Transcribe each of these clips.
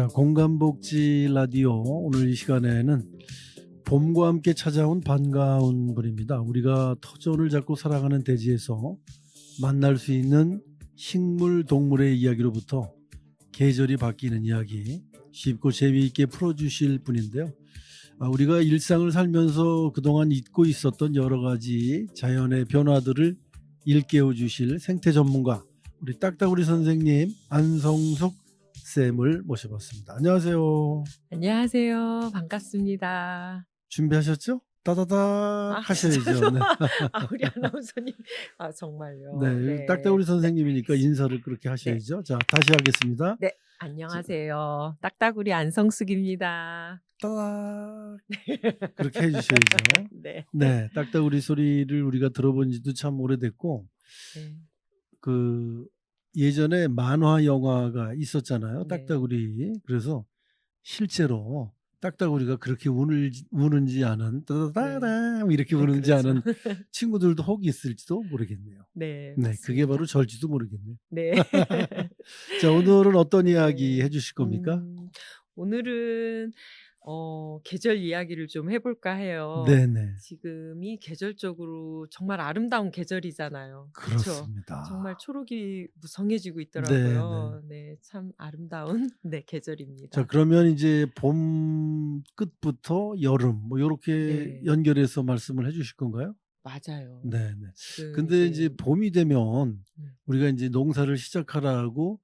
자, 공감복지 라디오 오늘 이 시간에는 봄과 함께 찾아온 반가운 분입니다. 우리가 터전을 잡고 살아가는 대지에서 만날 수 있는 식물, 동물의 이야기로부터 계절이 바뀌는 이야기 쉽고 재미있게 풀어주실 분인데요. 우리가 일상을 살면서 그동안 잊고 있었던 여러 가지 자연의 변화들을 일깨워 주실 생태 전문가 우리 딱따구리 선생님 안성숙 쌤을 모셔봤습니다. 안녕하세요. 안녕하세요. 반갑습니다. 준비하셨죠? 따다닥 하셔야죠. 네. 우리 아나운서님. 정말요. 네, 딱따구리 선생님이니까 인사를 그렇게 하셔야죠. 자, 다시 하겠습니다. 네, 안녕하세요. 딱따구리 안성숙입니다. 따닥 그렇게 해주셔야죠. 네. 네, 딱따구리 소리를 우리가 들어본 지도 참 오래됐고 네. 그 예전에 만화 영화가 있었잖아요. 네. 딱따구리. 그래서 실제로 딱따구리가 그렇게 우는지 아는 따다다다 이렇게 네, 우는지 그렇죠. 아는 친구들도 혹 있을지도 모르겠네요. 네, 네, 그게 맞습니다. 바로 절지도 모르겠네요. 네. 자, 오늘은 어떤 이야기 네. 해주실 겁니까? 오늘은 계절 이야기를 좀 해볼까 해요. 네네. 지금이 계절적으로 정말 아름다운 계절이잖아요. 그렇죠? 그렇습니다. 정말 초록이 무성해지고 있더라고요. 네, 참 아름다운 네, 계절입니다. 자, 그러면 이제 봄 끝부터 여름 뭐 이렇게 네. 연결해서 말씀을 해주실 건가요? 맞아요. 네네. 지금 근데 이제 봄이 되면 우리가 이제 농사를 시작하라고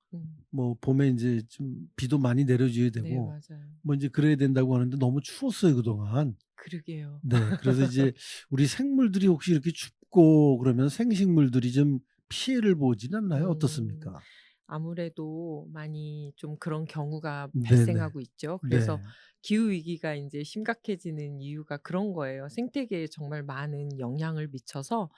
뭐 봄에 이제 좀 비도 많이 내려줘야 네, 되고 맞아요. 뭐 이제 그래야 된다고 하는데 너무 추웠어요 그동안. 그러게요. 네, 그래서 이제 우리 생물들이 혹시 이렇게 춥고 그러면 생식물들이 좀 피해를 보진 않나요? 어떻습니까? 아무래도 많이 좀 그런 경우가 네네. 발생하고 있죠. 네. 그래서 기후 위기가 이제 심각해지는 이유가 그런 거예요. 생태계에 정말 많은 영향을 미쳐서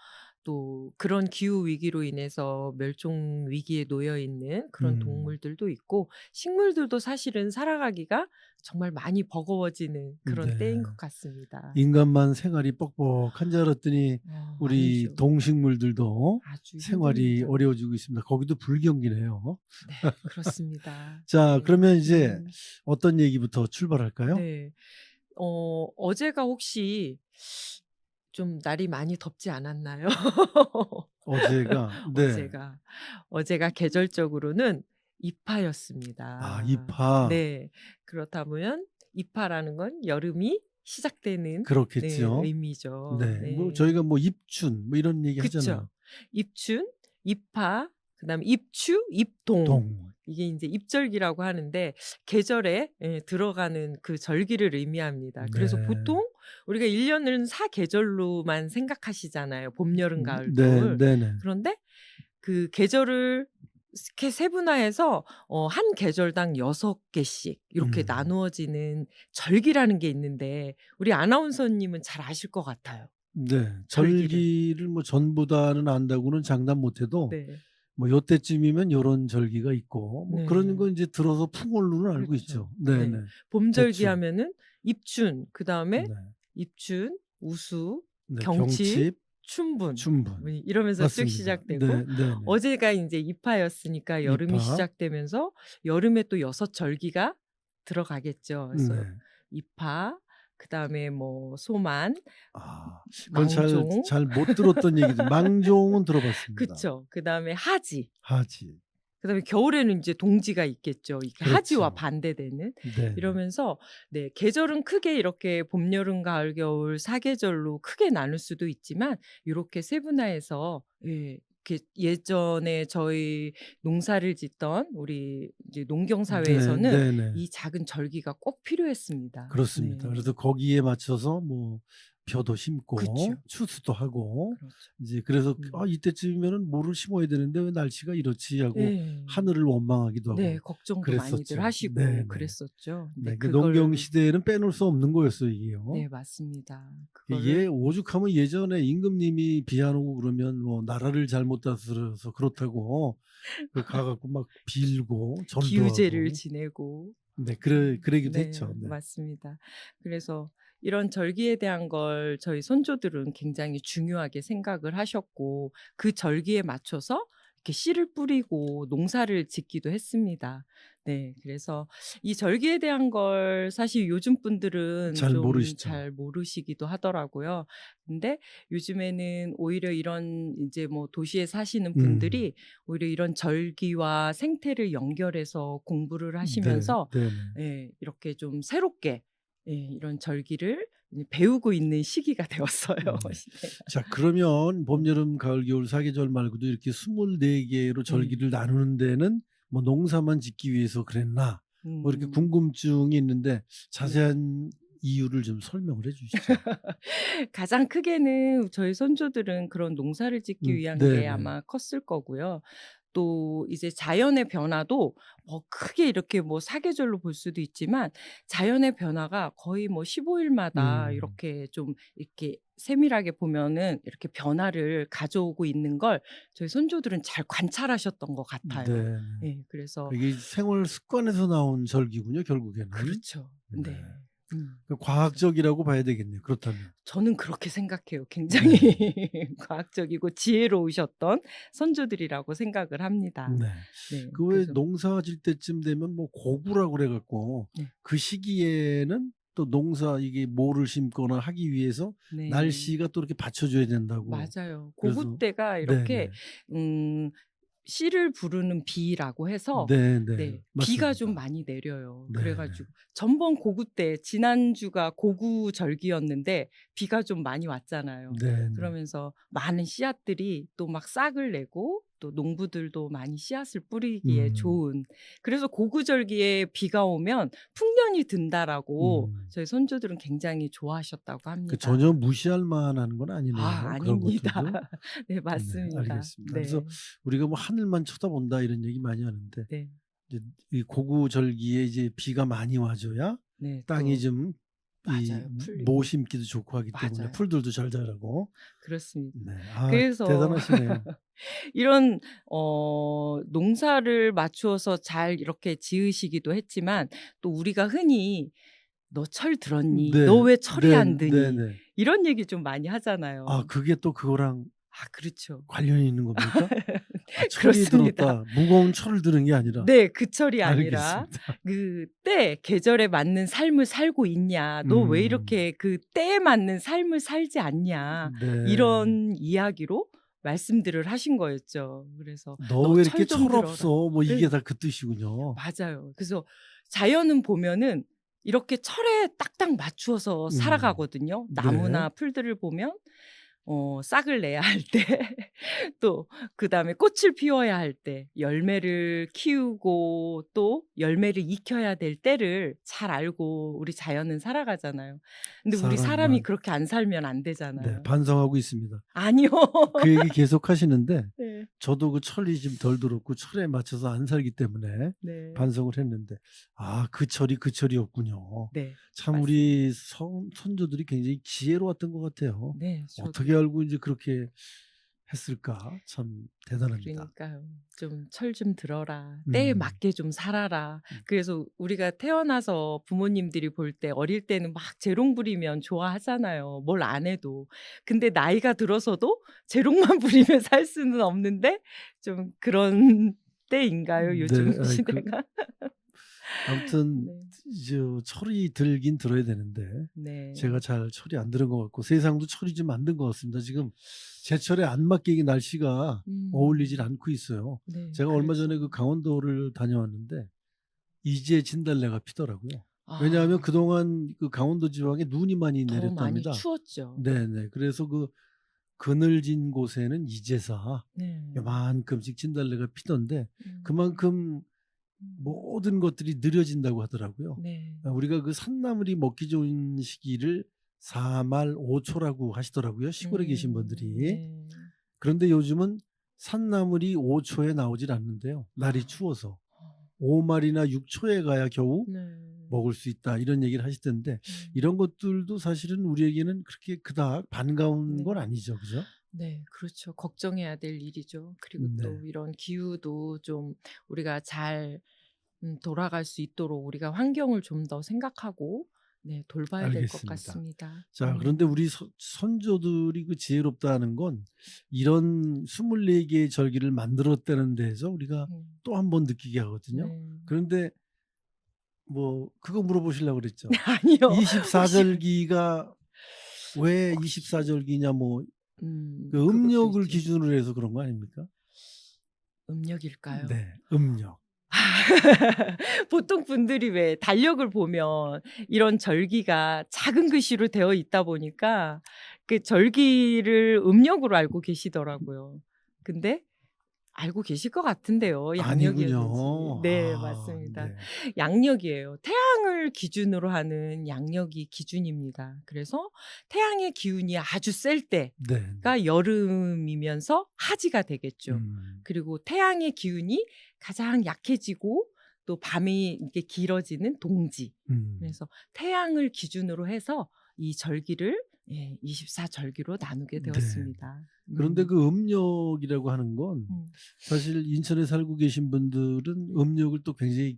또 그런 기후 위기로 인해서 멸종 위기에 놓여 있는 그런 동물들도 있고 식물들도 사실은 살아가기가 정말 많이 버거워지는 그런 네. 때인 것 같습니다. 인간만 생활이 뻑뻑한 줄 알았더니 우리 아니죠. 동식물들도 아주 생활이 힘듭니다. 어려워지고 있습니다. 거기도 불경기네요. 네, 그렇습니다. 자, 네. 그러면 이제 어떤 얘기부터 출발할까요? 네. 어제가 혹시 좀 날이 많이 덥지 않았나요? 어제가 네. 어제가 계절적으로는 입하였습니다. 아, 입하. 네. 그렇다면 입하라는 건 여름이 시작되는 네, 그렇겠죠. 의미죠. 네. 뭐 네. 저희가 뭐 입춘 뭐 이런 얘기 그쵸. 하잖아요. 입춘, 입하, 그다음에 입추, 입동. 동. 이게 이제 입절기라고 하는데 계절에 들어가는 그 절기를 의미합니다. 그래서 네. 보통 우리가 1년은 4계절로만 생각하시잖아요. 봄, 여름, 가을, 네, 겨울. 네네. 그런데 그 계절을 이렇게 세분화해서 한 계절당 6개씩 이렇게 나누어지는 절기라는 게 있는데 우리 아나운서님은 잘 아실 것 같아요. 네. 절기를. 절기를 뭐 전보다는 안다고는 장담 못해도 네. 뭐 요때쯤이면 요런 절기가 있고 뭐 그런 네. 건 이제 들어서 풍월로는 알고 그렇죠. 있죠. 네. 네네. 봄절기 대충. 하면은 입춘, 그다음에 네. 입춘, 우수, 네. 경칩, 경칩, 춘분 뭐 춘분. 이러면서 쭉 맞습니다. 시작되고 네, 네네. 어제가 인제 입하였으니까 여름이 입하. 시작되면서 여름에 또 6절기가 들어가겠죠. 그래서 네. 입하, 그다음에 뭐 소만, 그건 망종. 잘 못 들었던 얘기죠. 망종은 들어봤습니다. 그쵸. 그다음에 하지. 하지. 그다음에 겨울에는 이제 동지가 있겠죠. 이게 하지와 그렇죠. 반대되는. 네. 이러면서 네, 계절은 크게 이렇게 봄, 여름, 가을, 겨울 4계절로 크게 나눌 수도 있지만 요렇게 세분화해서 이렇게 예전에 저희 농사를 짓던 우리 이제 농경 사회에서는 네네. 이 작은 절기가 꼭 필요했습니다. 그렇습니다. 네. 그래서 거기에 맞춰서 뭐 벼도 심고 그쵸. 추수도 하고 그렇죠. 이제 그래서 음. 이때쯤이면은 뭐를 심어야 되는데 왜 날씨가 이렇지 하고 네. 하늘을 원망하기도 하고 네, 걱정도 많이들 그랬었죠. 하시고 네네. 그랬었죠. 네, 그 그걸 농경 시대에는 빼놓을 수 없는 거였어요, 이게요. 네, 맞습니다. 이게 그거를 오죽하면 예전에 임금님이 비 안 오고 그러면 뭐 나라를 잘못 다스려서 그렇다고 그 가갖고 막 빌고 절도 기우제를 하고 지내고 네, 그러기도 네, 했죠. 네. 맞습니다. 그래서 이런 절기에 대한 걸 저희 선조들은 굉장히 중요하게 생각을 하셨고 그 절기에 맞춰서 이렇게 씨를 뿌리고 농사를 짓기도 했습니다. 네. 그래서 이 절기에 대한 걸 사실 요즘 분들은 잘 좀 모르시죠. 잘 모르시기도 하더라고요. 근데 요즘에는 오히려 이런 이제 뭐 도시에 사시는 음. 분들이 오히려 이런 절기와 생태를 연결해서 공부를 네. 하시면서 네네. 예 이렇게 좀 새롭게 예 이런 절기를 배우고 있는 시기가 되었어요, 네. 시대가. 자, 그러면 봄, 네. 여름, 가을, 겨울 4계절 말고도 이렇게 24개로 네. 절기를 나누는 데는 뭐 농사만 짓기 위해서 그랬나? 뭐 이렇게 음. 궁금증이 있는데 네. 자세한 이유를 좀 설명을 해 주시죠. 가장 크게는 저희 선조들은 그런 농사를 짓기 위한 게 네네. 아마 컸을 거고요. 또 이제 자연의 변화도 뭐 크게 이렇게 뭐 사계절로 볼 수도 있지만 자연의 변화가 거의 뭐 15일마다 음. 이렇게 좀 이렇게 세밀하게 보면은 이렇게 변화를 가져오고 있는 걸 저희 선조들은 잘 관찰하셨던 것 같아요. 네네. 예. 그래서 이게 생활 습관에서 나온 절기군요, 결국에는. 그렇죠. 네. 네. 그래서 과학적이라고 봐야 되겠네요, 그렇다면. 저는 그렇게 생각해요. 굉장히 네. 과학적이고 지혜로우셨던 선조들이라고 생각을 합니다. 네. 네. 그 왜 그래서 농사 질 때쯤 되면 뭐 고구라고 그래 갖고 네. 그 시기에는 또 농사 이게 뭐를 심거나 하기 위해서 네. 날씨가 또 이렇게 받쳐줘야 된다고. 맞아요. 고구 그래서 때가 이렇게 네네. 음 씨를 부르는 비라고 해서 네네. 네 비가 좀 맞습니다. 많이 내려요. 그래 네네. 가지고 전번 고구 때 지난주가 고구절기였는데 비가 좀 많이 왔잖아요. 네네. 그러면서 많은 씨앗들이 또 막 싹을 내고 또 농부들도 많이 씨앗을 뿌리기에 음. 좋은 그래서 고구절기에 비가 오면 풍년이 든다라고 음. 저희 선조들은 굉장히 좋아하셨다고 그 전혀 합니다. 무시할 만한 건 아 아니네요, 그런 아닙니다. 것들도. 네 네, 맞습니다. 알겠습니다. 그래서 네. 우리가 뭐 하늘만 쳐다본다 이런 얘기 많이 하는데 네. 이제 이 고구절기에 이제 비가 많이 와 줘야 네. 땅이 또 좀 이 맞아요. 모 풀리고. 심기도 좋고 하기 때문에 맞아요. 풀들도 잘 자라고. 그렇습니다. 네. 아, 그래서 대단하시네요. 이런 농사를 맞추어서 잘 이렇게 지으시기도 했지만 또 우리가 흔히 "너 철 들었니? 너 네. 왜 철이 네 안 드니?" 네네. 이런 얘기 좀 많이 아, 하잖아요. 그게 또 그거랑 아 그렇죠. 관련이 있는 겁니까? 아, 철이 그렇습니다. 들었다. 무거운 철을 들은 게 아니라. 네. 그 철이 아니라 알겠습니다. 그 때 계절에 맞는 삶을 살고 있냐. "너 왜 음. 이렇게 그 때에 맞는 삶을 살지 않냐." 네. 이런 이야기로 말씀들을 하신 거였죠. 그래서 "너 "너 왜 이렇게 철 좀 들어라." 철없어?" 뭐 이게 예. 다 그 뜻이군요. 맞아요. 그래서 자연은 보면은 이렇게 철에 딱딱 맞추어서 음. 살아가거든요. 네. 나무나 풀들을 보면 싹을 내야 할 때 또 그다음에 꽃을 피워야 할 때 열매를 키우고 또 열매를 익혀야 될 때를 잘 알고 우리 자연은 살아가잖아요. 근데 우리 사람이 사람만. 그렇게 안 살면 안 네, 되잖아요. 반성하고 있습니다. 아니요. 그 얘기 계속 하시는데 네. 저도 그 철이 좀 덜 들었고 철에 맞춰서 안 살기 때문에 네. 반성을 했는데 아, 그 철이 그 철이었군요. 네. 참 맞습니다. 우리 선조들이 굉장히 지혜로웠던 것 같아요. 네. 어떻게 저도요. 알고 이제 그렇게 했을까? 참 대단합니다. 그러니까요. 좀 "철 좀 들어라. 때에 음. 맞게 좀 살아라." 음. 그래서 우리가 태어나서 부모님들이 볼 때 어릴 때는 막 재롱 부리면 좋아하잖아요, 뭘 안 해도. 근데 나이가 들어서도 재롱만 부리며 살 수는 없는데 좀 그런 때인가요, 요즘 네. 아이 시대가? 아무튼 네. 철이 들긴 들어야 되는데 제가 네. 잘 철이 안 들은 것 같고 세상도 철이 좀 안 든 것 같습니다. 지금 제철에 안 맞게 이게 날씨가 어울리질 음. 않고 있어요. 네. 제가 얼마 전에 그 그렇죠. 강원도를 다녀왔는데 이제 진달래가 피더라고요. 왜냐하면 아. 그동안 그 강원도 지방에 눈이 많이 더 많이 내렸답니다. 추웠죠. 네네. 그래서 그 그늘진 곳에는 이제서 네. 요만큼씩 진달래가 피던데 음. 그만큼 모든 것들이 느려진다고 하더라고요. 네. 우리가 그 산나물이 먹기 좋은 시기를 4말 5초라고 하시더라고요, 시골에 계신 분들이. 네. 그런데 요즘은 산나물이 5초에 나오질 않는데요, 날이 아. 추워서. 5말이나 6초에 가야 겨우 네. 먹을 수 있다 이런 얘기를 하시던데 음. 이런 것들도 사실은 우리에게는 그렇게 그닥 반가운 건 네. 아니죠. 그죠? 네. 그렇죠. 걱정해야 될 일이죠. 그리고 네. 또 이런 기후도 좀 우리가 잘 돌아갈 수 있도록 우리가 환경을 좀 더 생각하고 네, 돌봐야 될 것 알겠습니다. 같습니다. 자, 그런데 우리 선조들이 그 지혜롭다는 건 이런 24개의 절기를 만들었다는 데에서 우리가 음, 또 한 번 느끼게 하거든요. 네. 그런데 뭐 그거 물어보시려고 그랬죠. 아니요. 혹시 24절기가 왜 혹시 24절기냐 뭐 그 그것도 음력을 있죠. 기준으로 해서 그런 거 아닙니까? 음력일까요? 네, 음력. 보통 분들이 왜 달력을 보면 이런 절기가 작은 글씨로 되어 있다 보니까 그 절기를 음력으로 알고 계시더라고요. 근데 알고 계실 것 같은데요. 양력이었는지. 아니군요. 네, 아, 맞습니다. 네. 양력이에요. 태양을 기준으로 하는 양력이 기준입니다. 그래서 태양의 기운이 아주 셀 네. 때가 여름이면서 하지가 되겠죠. 그리고 태양의 기운이 가장 약해지고 또 밤이 이렇게 길어지는 동지. 그래서 태양을 기준으로 해서 이 절기를 24절기로 나누게 네. 되었습니다. 그런데 그 음력이라고 하는 건 음. 사실 인천에 살고 계신 분들은 음력을 또 굉장히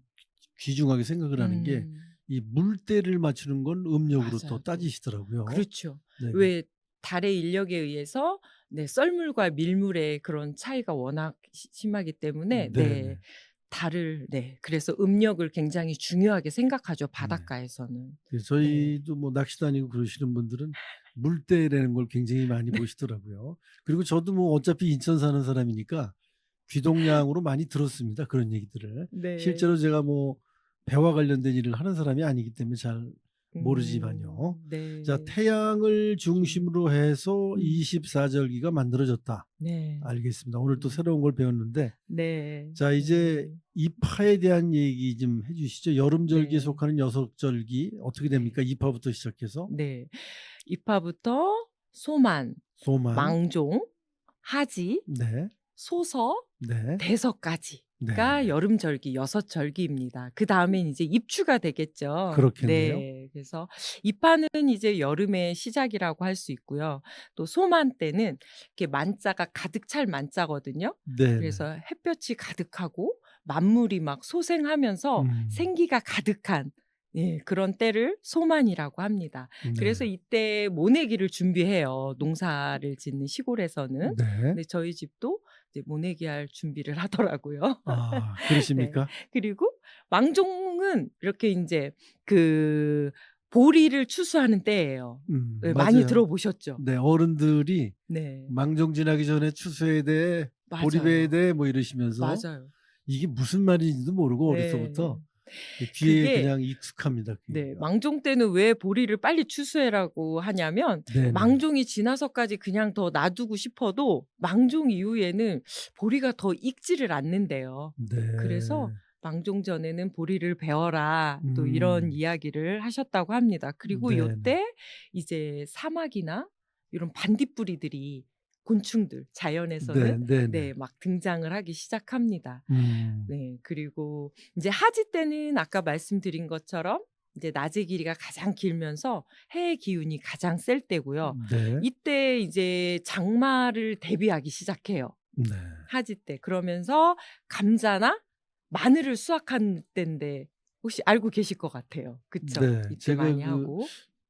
귀중하게 생각을 하는 게 이 물때를 맞추는 건 음력으로 또 맞아요. 또. 따지시더라고요. 그렇죠. 네. 왜 달의 인력에 의해서 네, 썰물과 밀물의 그런 차이가 워낙 심하기 때문에 네네. 달을 그래서 음력을 굉장히 중요하게 생각하죠. 네. 바닷가에서는. 그래서 저희도 뭐 낚시 다니고 그러시는 분들은 물때라는 걸 굉장히 많이 보시더라고요. 그리고 저도 뭐 어차피 인천 사는 사람이니까 귀동냥으로 많이 들었습니다. 그런 얘기들을. 네. 실제로 제가 뭐 배와 관련된 일을 하는 사람이 아니기 때문에 잘 모르지만요. 네. 자, 태양을 중심으로 해서 24절기가 만들어졌다. 네. 알겠습니다. 오늘 또 새로운 걸 배웠는데 네. 자, 이제 이파에 대한 얘기 좀 해주시죠. 여름절기에 네. 속하는 6절기 어떻게 됩니까? 이파부터 시작해서 네. 이파부터 소만, 소만, 망종, 하지, 네, 소서, 네, 대서까지가 네, 여름절기 6절기입니다. 그다음엔 이제 입추가 되겠죠. 그렇겠네요. 네. 그래서 이파는 이제 여름의 시작이라고 할 수 있고요. 또 소만 때는 이렇게 만자가 가득 찰 만자거든요. 네, 그래서 햇볕이 가득하고 만물이 막 소생하면서 생기가 가득한 그런 때를 소만이라고 합니다. 그래서 네, 이때 모내기를 준비해요. 농사를 짓는 시골에서는. 네. 근데 저희 집도 이제 모내기 할 준비를 하더라고요. 아, 네. 그러십니까? 그리고 망종은 이렇게 인제 그 보리를 추수하는 때예요. 예, 많이 맞아요. 들어보셨죠? 네, 어른들이 네. 망종 지나기 전에 추수해야 돼, 보리배야 맞아요. 돼, 뭐 이러시면서 맞아요. 이게 무슨 말인지도 모르고 네. 어려서부터 귀에 그게 그냥 익숙합니다. 그 네, 얘기가. 망종 때는 왜 보리를 빨리 추수해라고 하냐면 네네. 망종이 지나서까지 그냥 더 놔두고 싶어도 망종 이후에는 보리가 더 익지를 않는데요. 그래서 네. 망종 전에는 보리를 베어라 또 이런 음, 이야기를 하셨다고 합니다. 그리고 네네. 요때 이제 사마귀나 이런 반딧불이들이 곤충들 자연에서는 네네. 막 등장을 하기 시작합니다. 음, 네. 그리고 이제 하지 때는 아까 말씀드린 것처럼 이제 낮의 길이가 가장 길면서 해의 기운이 가장 셀 때고요. 네. 이때 이제 장마를 대비하기 시작해요. 네. 하지 때. 그러면서 감자나 마늘을 수확하는 때인데 혹시 알고 계실 것 같아요. 그쵸? 네. 이때 제가 많이 그 하고.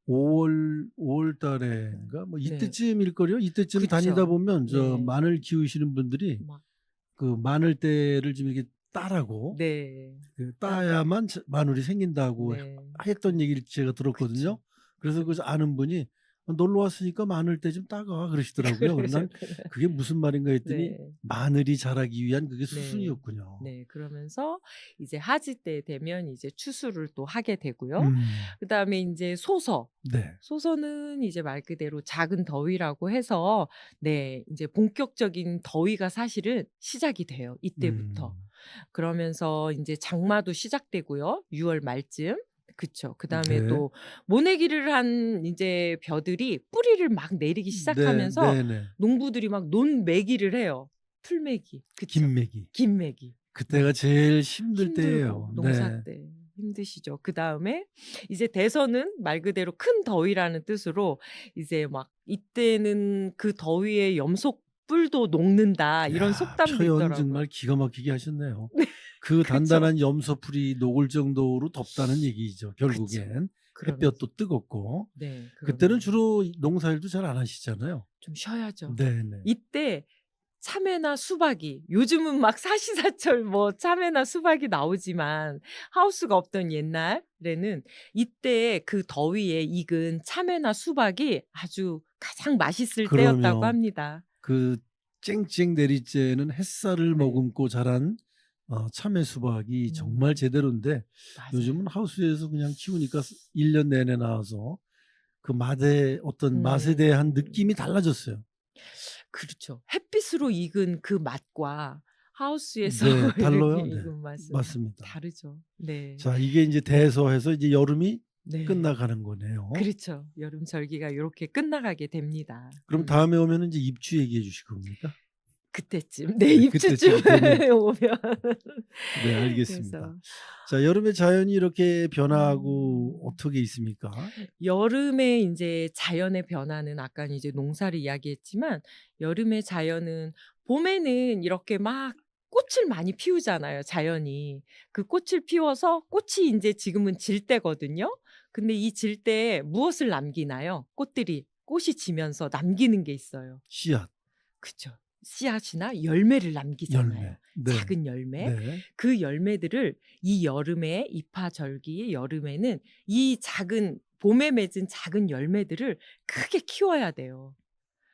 5월 달에인가 뭐 네. 이때쯤일걸요. 이때쯤 그쵸. 다니다 보면 저 네. 마늘 키우시는 분들이 막 그 마늘대를 좀 이렇게 따라고 네. 그 따야만 마늘이 생긴다고 네. 했던 얘기를 제가 들었거든요. 그쵸. 그래서 그 아는 분이 놀러 왔으니까 마늘대 좀 따가 그러시더라고요. 그래서 난 그러셨구나. 그게 무슨 말인가 했더니 네. 마늘이 자라기 위한 그게 네. 수순이었군요. 네. 그러면서 이제 하지 때 되면 이제 추수를 또 하게 되고요. 음, 그다음에 인제 소서. 네. 소서는 이제 말 그대로 작은 더위라고 해서 인제 본격적인 더위가 사실은 시작이 돼요, 이때부터. 음, 그러면서 인제 장마도 시작되고요, 6월 말쯤. 그쵸. 그다음에 네. 또 모내기를 한 인제 벼들이 뿌리를 막 내리기 네, 시작하면서 네네. 농부들이 막 논매기를 해요. 풀매기. 그쵸. 김매기. 김매기. 그때가 네. 제일 힘들 힘들고 때예요. 농사 네. 때 힘드시죠. 그다음에 이제 대서는 말 그대로 큰 더위라는 뜻으로 이제 막 이때는 그 더위에 염소뿔도 녹는다 이런 야, 속담도 표현 있더라고요. 정말 기가 막히게 하셨네요. 그 그쵸. 단단한 염소풀이 녹을 정도로 덥다는 얘기죠. 그쵸. 결국엔 그러면서 햇볕도 뜨겁고 네. 그때는 그러면 주로 농사일도 잘 안 하시잖아요. 좀 쉬어야죠. 네네. 이때 참외나 수박이 요즘은 막 사시사철 뭐 참외나 수박이 나오지만 하우스가 없던 옛날에는 이때 그 더위에 익은 참외나 수박이 아주 가장 맛있을 때였다고 그러면 합니다. 그 쨍쨍 내리쬐는 햇살을 네. 머금고 자란 참외 수박이 정말 음. 제대로인데 요즘은 맞아요. 하우스에서 그냥 키우니까 1년 내내 나와서 그 맛의 어떤 맛에 대한 음. 느낌이 달라졌어요. 그렇죠. 햇빛으로 익은 그 맛과 하우스에서 네, 이렇게 달라요. 네, 익은 맛은 맞습니다. 다르죠. 네. 자, 이게 이제 대서해서 이제 여름이 네. 끝나가는 거네요. 그렇죠. 여름 절기가 요렇게 끝나가게 됩니다. 그럼 다음에 오면은 이제 입추 얘기해 주실 겁니까? 그때쯤 네 네, 입추쯤 그때쯤 되면 오면 네, 알겠습니다. 그래서 자, 여름에 자연이 이렇게 변화하고 음 어떻게 있습니까? 여름에 인제 자연의 변화는 아까 이제 농사를 이야기했지만 여름의 자연은 봄에는 이렇게 막 꽃을 많이 피우잖아요, 자연이. 그 꽃을 피워서 꽃이 인제 지금은 질 때거든요. 근데 이 질 때에 무엇을 남기나요? 꽃들이 꽃이 지면서 남기는 게 있어요. 씨앗, 그쵸. 씨앗이나 열매를 남기잖아요. 열매. 네, 작은 열매. 네. 그 열매들을 이 여름에 입하절기 여름에는 이 작은 봄에 맺은 작은 열매들을 크게 키워야 돼요.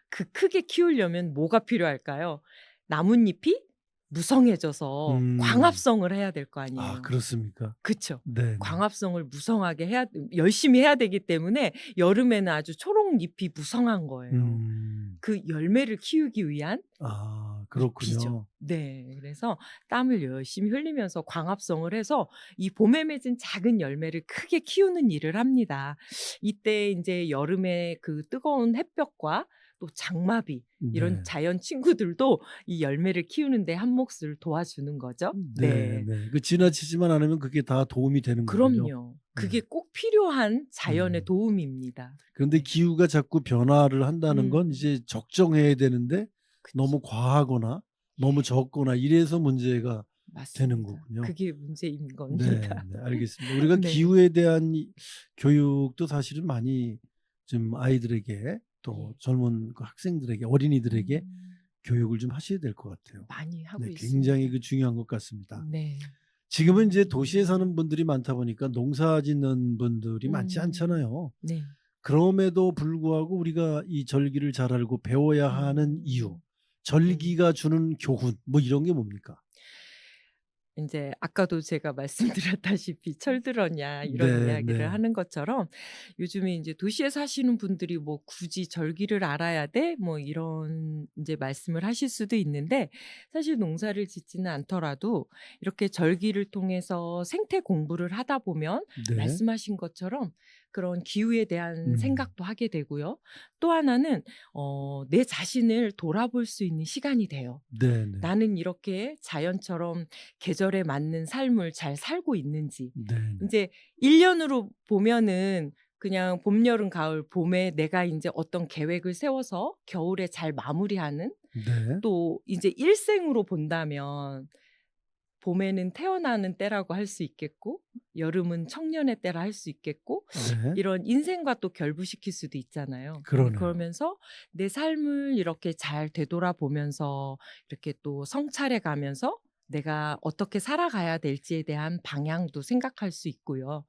그 크게 키우려면 뭐가 필요할까요? 나뭇잎이 무성해져서 음, 광합성을 해야 될 거 아, 아니에요. 그렇습니까? 그쵸. 네, 네. 광합성을 무성하게 해야 열심히 해야 되기 때문에 여름에는 아주 초록잎이 무성한 거예요. 음, 그 열매를 키우기 위한 아, 잎이죠. 그렇군요. 네. 그래서 땀을 열심히 흘리면서 광합성을 해서 이 봄에 맺은 작은 열매를 크게 키우는 일을 합니다. 이때 인제 여름에 그 뜨거운 햇볕과 또 장마비 이런 네. 자연 친구들도 이 열매를 키우는 데 한 몫을 도와주는 거죠. 네, 네. 네. 그 지나치지만 않으면 그게 다 도움이 되는 거군요. 그럼요. 네. 그게 꼭 필요한 자연의 음. 도움입니다. 그런데 네. 기후가 자꾸 변화를 한다는 건 음. 이제 적정해야 되는데 그쵸. 너무 과하거나 너무 적거나 이래서 문제가 되는 맞습니다. 거군요. 그게 문제인 네, 겁니다. 네, 알겠습니다. 우리가 네. 기후에 대한 교육도 사실은 많이 좀 아이들에게 또 예. 젊은 그 학생들에게 어린이들에게 음. 교육을 좀 하셔야 될 것 같아요. 많이 네, 하고 굉장히 있습니다. 그 중요한 것 같습니다. 네. 지금은 이제 도시에 사는 음. 분들이 많다 보니까 농사 짓는 분들이 많지 음. 않잖아요. 네. 그럼에도 불구하고 우리가 이 절기를 잘 알고 배워야 하는 이유, 음. 네. 절기가 주는 교훈 뭐 이런 게 뭡니까? 인제 아까도 제가 말씀드렸다시피 "철들었냐." 이런 네, 이야기를 네. 하는 것처럼 요즘에 인제 도시에 사시는 분들이 뭐 "굳이 절기를 알아야 돼?" 뭐 이런 인제 말씀을 하실 수도 있는데 사실 농사를 짓지는 않더라도 이렇게 절기를 통해서 생태 공부를 하다 보면 네. 말씀하신 것처럼 그런 기후에 대한 음. 생각도 하게 되고요. 또 하나는 내 자신을 돌아볼 수 있는 시간이 돼요. 네네. '나는 이렇게 자연처럼 계절에 맞는 삶을 잘 살고 있는지.' 네네. 인제 1 년으로 보면은 그냥 봄, 여름, 가을, 봄에 내가 인제 어떤 계획을 세워서 겨울에 잘 마무리하는 네. 또 이제 일생으로 본다면 봄에는 태어나는 때라고 할 수 있겠고 여름은 청년의 때라 할 수 있겠고 네. 이런 인생과 또 결부시킬 수도 있잖아요. 근데 그러네요. 그러면서 내 삶을 이렇게 잘 되돌아보면서 이렇게 또 성찰해 가면서 내가 어떻게 살아가야 될지에 대한 방향도 생각할 수 있고요.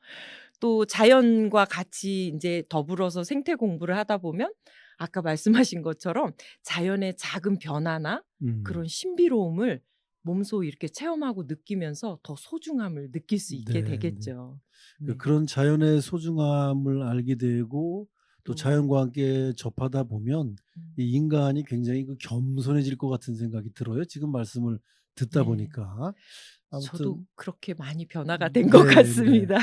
또 자연과 같이 인제 더불어서 생태 공부를 하다 보면 아까 말씀하신 것처럼 자연의 작은 변화나 음. 그런 신비로움을 몸소 이렇게 체험하고 느끼면서 더 소중함을 느낄 수 있게 네, 네. 되겠죠. 네. 그런 자연의 소중함을 알게 되고 또 또 자연과 함께 접하다 보면 음 이 인간이 굉장히 그 겸손해질 것 같은 생각이 들어요. 지금 말씀을 듣다 네. 보니까. 저도 아무튼 그렇게 많이 변화가 된 것 네, 네. 같습니다.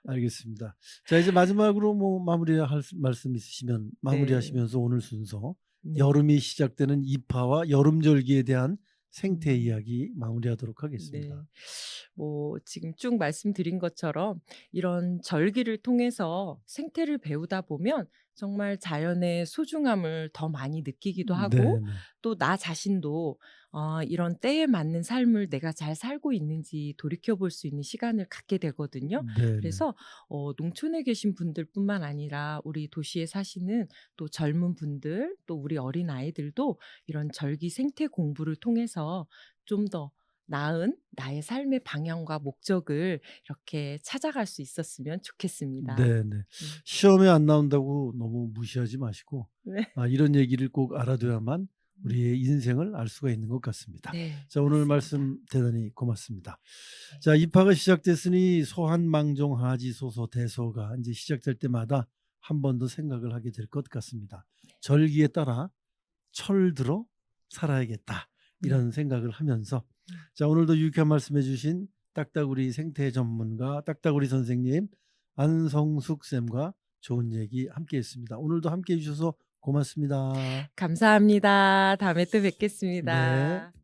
알겠습니다. 자, 이제 마지막으로 뭐 마무리할 말씀 있으시면 네. 마무리하시면서 오늘 순서 네. 여름이 시작되는 입하와 여름절기에 대한 생태 음. 이야기 마무리하도록 네. 하겠습니다. 뭐 지금 쭉 말씀드린 것처럼 이런 절기를 통해서 생태를 배우다 보면 정말 자연의 소중함을 더 많이 느끼기도 하고 네네. 또 나 자신도 이런 때에 맞는 삶을 내가 잘 살고 있는지 돌이켜 볼 수 있는 시간을 갖게 되거든요. 네네. 그래서 농촌에 계신 분들뿐만 아니라 우리 도시에 사시는 또 젊은 분들 또 우리 어린 아이들도 이런 절기 생태 공부를 통해서 좀 더 나은 나의 삶의 방향과 목적을 이렇게 찾아갈 수 있었으면 좋겠습니다. 네네. 음. 시험에 안 나온다고 너무 무시하지 마시고 네. 이런 얘기를 꼭 알아둬야만 음. 우리의 인생을 알 수가 있는 것 같습니다. 네. 자, 오늘 맞습니다. 말씀 대단히 고맙습니다. 네. 자, 입하가 시작됐으니 소한망종하지 소서 대소가 이제 시작될 때마다 한 번 더 생각을 하게 될 것 같습니다. 절기에 따라 철들어 살아야겠다, 네. 이런 생각을 하면서 음. 자, 오늘도 유익한 말씀해 주신 딱따구리 생태 전문가 딱따구리 선생님 안성숙 쌤과 좋은 얘기 함께 했습니다. 오늘도 함께 해 주셔서 고맙습니다. 감사합니다. 다음에 또 네. 뵙겠습니다.